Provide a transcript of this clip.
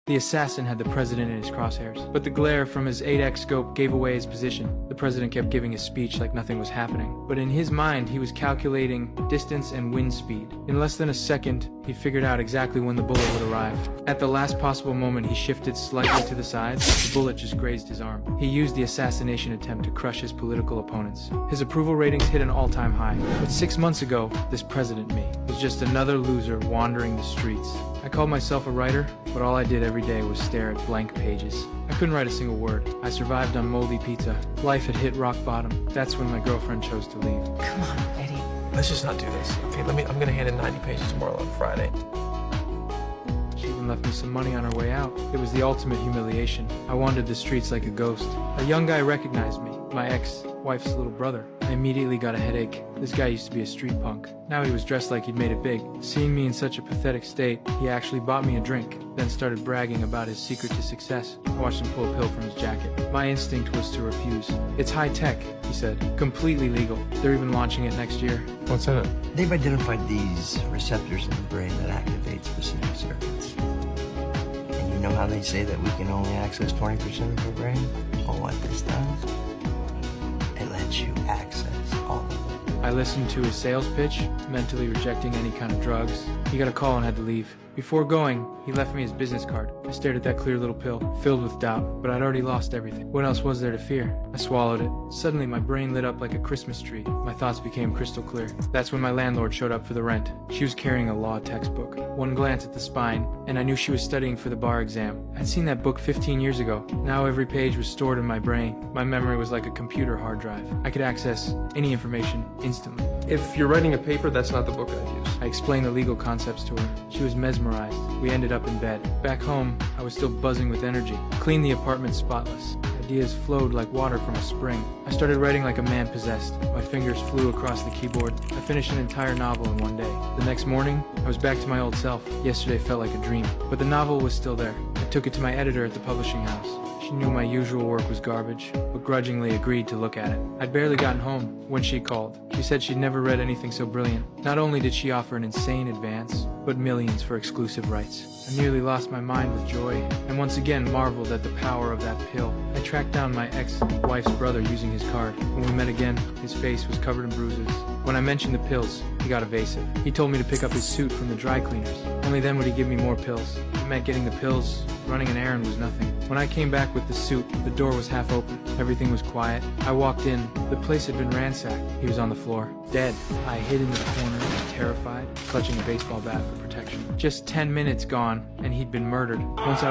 The assassin had the president in his crosshairs, but the glare from his 8x scope gave away his position. The president kept giving his speech like nothing was happening, but in his mind he was calculating distance and wind speed. In less than a second, he figured out exactly when the bullet would arrive. At the last possible moment, he shifted slightly to the side. The bullet just grazed his arm. He used the assassination attempt to crush his political opponents. His approval ratings hit an all-time high. But 6 months ago, this president me was just another loser wandering the streets. I called myself a writer, but all I did every day was stare at blank pages. I couldn't write a single word. I survived on moldy pizza. Life had hit rock bottom. That's when my girlfriend chose to leave. Come on, Eddie. Let's just not do this. Okay, I'm gonna hand in 90 pages tomorrow on Friday. She even left me some money on her way out. It was the ultimate humiliation. I wandered the streets like a ghost. A young guy recognized me, my ex-wife's little brother. I immediately got a headache. This guy used to be a street punk. Now he was dressed like he'd made it big. Seeing me in such a pathetic state, he actually bought me a drink, then started bragging about his secret to success. I watched him pull a pill from his jacket. My instinct was to refuse. It's high tech, he said. Completely legal. They're even launching it next year. What's in it? They've identified these receptors in the brain that activate specific circuits. And you know how they say that we can only access 20% of our brain? Well, what this does, it lets you access all of it. I listened to his sales pitch, mentally rejecting any kind of drugs. He got a call and had to leave. Before going, he left me his business card. I stared at that clear little pill, filled with doubt, but I'd already lost everything. What else was there to fear? I swallowed it. Suddenly, my brain lit up like a Christmas tree. My thoughts became crystal clear. That's when my landlord showed up for the rent. She was carrying a law textbook. One glance at the spine, and I knew she was studying for the bar exam. I'd seen that book 15 years ago. Now every page was stored in my brain. My memory was like a computer hard drive. I could access any information instantly. If you're writing a paper, that's not the book I'd use. I explained the legal concepts to her. She was mesmerized. We ended up in bed. Back home, I was still buzzing with energy. Cleaned the apartment spotless. Ideas flowed like water from a spring. I started writing like a man possessed. My fingers flew across the keyboard. I finished an entire novel in one day. The next morning, I was back to my old self. Yesterday felt like a dream, but the novel was still there. I took it to my editor at the publishing house. She knew my usual work was garbage, but grudgingly agreed to look at it. I'd barely gotten home when she called. She said she'd never read anything so brilliant. Not only did she offer an insane advance, but millions for exclusive rights. I nearly lost my mind with joy, and once again marveled at the power of that pill. I tracked down my ex-wife's brother using his card. When we met again, his face was covered in bruises. When I mentioned the pills, he got evasive. He told me to pick up his suit from the dry cleaners. Only then would he give me more pills. It meant getting the pills. Running an errand was nothing. When I came back with the suit, the door was half open. Everything was quiet. I walked in. The place had been ransacked. He was on the floor, dead. I hid in the corner, terrified, clutching a baseball bat for protection. Just 10 minutes gone, and he'd been murdered. Once I